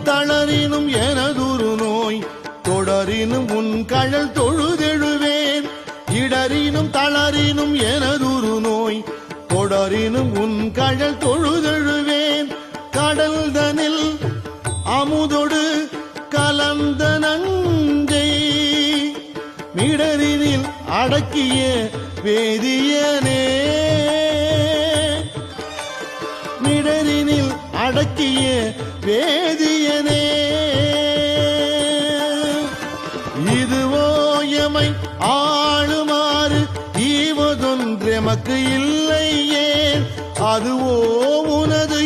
தளரினும் எனதுரு நோய் தொடரினும் உன் கழல் தொழுதெழுவேன் இடரினும் தளரினும் எனதுரு நோய் தொடரினும் உன் கழல் தொழுதெழுவேன் கடல் தனில் அமுதொடு கலந்த நஞ்சை மிடரினில் அடக்கிய வேதியனே மிடரினில் அடக்கிய வேதியனே இதுவோ எமை ஆளுமாறு ஈவதொன்றெமக்கு இல்லையே அதுவோ உனது